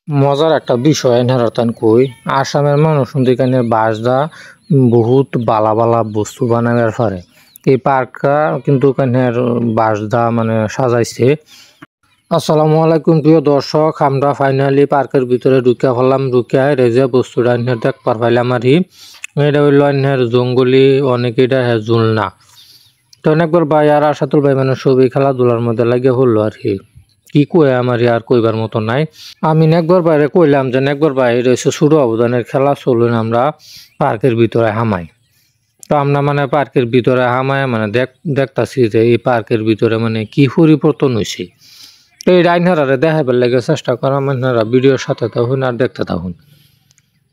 মজার একটা বিষয় নেরতান কই আসামের মানুষ এখানে বাসদা বহুত বালা বালা বস্তু বানাবার পারে। এই পার্কটা কিন্তু এখানে বাসদা মানে সাজাইছে। আসসালামু আলাইকুম প্রিয় দর্শক, আমরা ফাইনালি পার্কের ভিতরে ঢুকে ফেললাম। ঢুকে রেজে বস্তুটা দেখবার পাইলাম আর এটা হইল জঙ্গলি অনেক এটা জুলনা। তো অনেকবার ভাই আর আশাতুল ভাই মানে ছবি খেলাধুলার মধ্যে লাগে হলো আর কি কয়ে আমার আর কইবার মতো নাই। আমি একবার বাইরে কইলাম যে একবার বাইরে এসে ছোট অবদানের খেলা চলুন আমরা পার্কের ভিতরে হামাই। তো আমরা মানে পার্কের ভিতরে হামায় মানে দেখতাছি যে এই পার্কের ভিতরে মানে কি পরিবর্তন হয়েছে। তো এই আইনারে দেখাবার লাগে চেষ্টা করা আপনারা ভিডিওর সাথে থাকুন আর দেখতে থাকুন।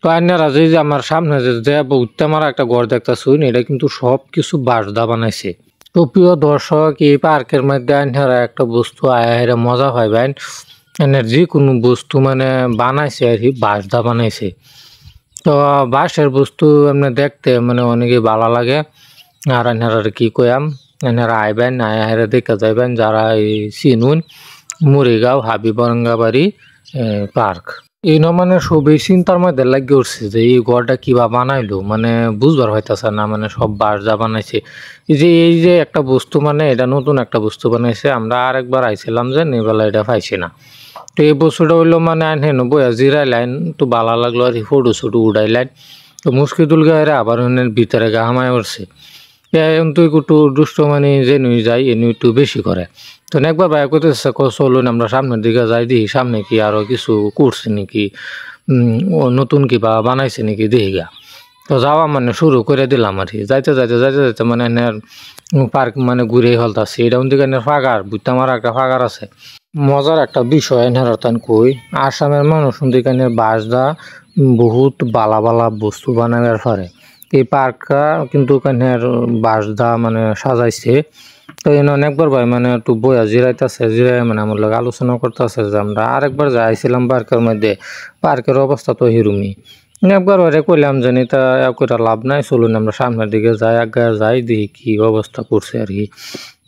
তো আইনারা যে আমার সামনে যে উঠতে মারা একটা ঘর দেখতেছুন, এটা কিন্তু সব কিছু বাঁশদা বানাইছে। তো প্রিয় দর্শক, এই পার্কের মধ্যে আইনারা একটা বস্তু আয়া মজা পাইবেন। এনের যে কোনো বস্তু মানে বানাইছে আর কি বাঁশদা বানাইছে। তো বাঁশের বস্তু এমনি দেখতে মানে অনেকে ভালো লাগে। আর এনারা কি কয়াম, এনারা আইবেন আয়া দেখে যাইবেন যারা এই চিনুন মরিগাঁও হাবিবরঙ্গাবাড়ি পার্ক। এই মানে সবই চিন্তার মধ্যে লাগে উঠছে যে এই ঘরটা কিবা বানাইলো, মানে বুঝবার হইতাছে না, মানে সব বাঁশদা বানাইছে। এই যে একটা বস্তু মানে এটা নতুন একটা বস্তু বানাইছে। আমরা আরেকবার আইছিলাম যে নিবেলা এটা পাইছি না। তো এই বস্তুটা হইলো মানে হেন বইয়া জিরাই লাইন তো ভালো লাগলো আর ফটো ছুটু উড়াই লাইন। তো মুশকিদুল গায়ে আবার ভিতরে গা হামায় উঠছে। কিন্তু একটু দুষ্ট মানে যে নুই যায় এনে একটু বেশি করে। তো একবার ভাই করতেছে চলুন আমরা সামনের দিকে যাই, দেখি সামনে কি আরো কিছু করছে নাকি, নতুন কিবা বানাইছে নাকি দেখি গা। তো যাওয়া মানে শুরু করে দিলাম আর কি। যাইতে যাইতে যাইতে যাইতে মানে পার্ক মানে ঘুরে হলতাছি। এটা দিকে ফাঁকার বুঝতে আমার একটা ফাঁকার আছে। মজার একটা বিষয় নেরতান কই আসামের মানুষ এখানে বাসদা বহুত বালা বালা বস্তু বানাবার পারে। এই পার্কটা কিন্তু এখানে বাসদা মানে সাজাইছে। তো অনেকবার ভাই মানে একটু বইয়া জিরাইতেছে, জিরাই মানে আমার লোক আলোচনা করতেছে যে আমরা আরেকবার যাইছিলাম পার্কের মধ্যে, পার্কের অবস্থা তো হিরুমি। একবার ওরে কইলাম জানি তা একটা লাভ নাই, চলুন আমরা সামনের দিকে যাই, আগে যাই দেখি কি অবস্থা করছে আর কি।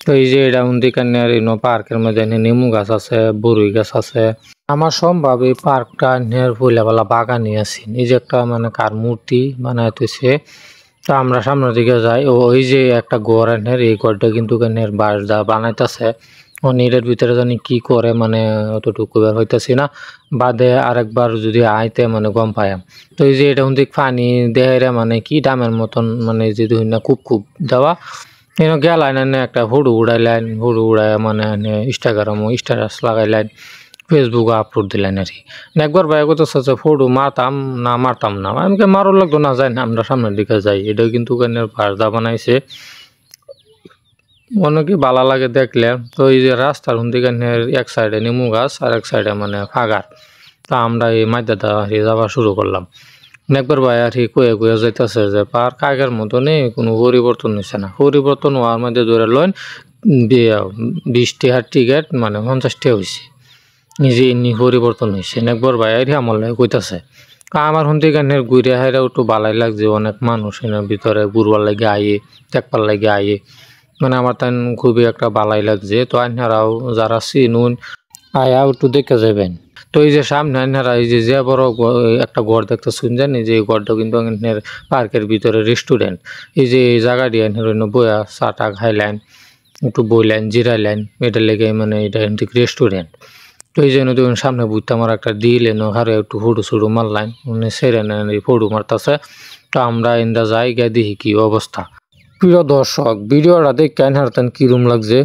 তো এই যে এটা উন্দিকানে আর পার্কের মধ্যে নেমু গাছ আছে, বরুই গাছ আছে। আমার সম্ভব এই পার্কটা ফুলেবেলা বাগানই আছে। এই যে একটা মানে কার মূর্তি বানাইতেছে। তো আমরা সামনের দিকে যাই, ওই যে একটা ঘর এই ঘরটা কিন্তু বাঁশদা বানাইতেছে। ও নেটের ভিতরে জানি কি করে মানে অতটুকু বের হইতেছি না, বাদে আরেকবার যদি আইতে মানে গম পাইম। তো এই যে এটা পানি দেহেরা মানে কি ডামের মতন মানে যে খুব খুব দেওয়া গেলাইন একটা ফটো উড়াইলেন, ফটো উড়াই মানে ইনস্টাগ্রাম স্ট্যাটাস লাগাইলেন, ফেসবুকে আপলোড দিলেন আর কি। একবার ভাই করতেছে ফটো মারতাম না, আমাকে মারো লাগতো না, যাই না আমরা সামনের দিকে যাই। এটা কিন্তু বাঁশদা বানাইছে, অনেকে ভালো লাগে দেখলে। তো এই যে রাস্তার দিকে এক সাইডে নিমু গাছ আর এক সাইডে মানে ফাগার। তা আমরা এই মাইদাদা যাওয়া শুরু করলাম। একবার ভাই আর কয়ে কয়ে যাইতেছে যে পার্ক আগের মতো নেই, কোনো পরিবর্তন হয়েছে না। পরিবর্তন হওয়ার মধ্যে ধরে লইন 20 টাকার টিকিট মানে 50 টাকা হয়েছে। নিজে এমনি পরিবর্তন হয়েছে। একবার ভাই আর আমার লাগে কইতাছে আমার গানের ঘুরে হাইরা একটু ভালাই লাগছে। অনেক মানুষ এনার ভিতরে ঘুরবার লাগে আইয়ে, দেখবার লাগে আইয়ে, মানে আমার তাই খুবই একটা ভালাই লাগছে। তো আইনারাও যারা চিনুন আয়া একটু দেখে যাবেন। তো এই যে সামনে আইনারা এই যে বড় একটা ঘর দেখতে শুনছেন, এই যে ঘরটা কিন্তু পার্কের ভিতরে রেস্টুরেন্ট। এই যে এই জায়গাটি বইয়া চাটা খাইলেন, একটু বইলেন, জিরাইলেন, এটা লেগে মানে এটা রেস্টুরেন্ট। তো এই জন্য দেখুন সামনে বুঝতে আমার একটা দিল এনো হারে একটু ফটো শুরু মারলাইন, মানে সেরে নেন এই ফটো মারতেছে। তো আমরা ইন্দা যাই গিয়ে দেখি কি অবস্থা। প্রিয় দর্শক, ভিডিওটা দেখে হারতেন কিরম লাগছে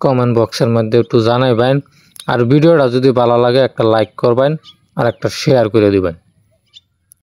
কমেন্ট বক্সের মধ্যে একটু জানাইবেন। আর ভিডিওটা যদি ভালো লাগে একটা লাইক করবেন আর একটা শেয়ার করে দিবেন।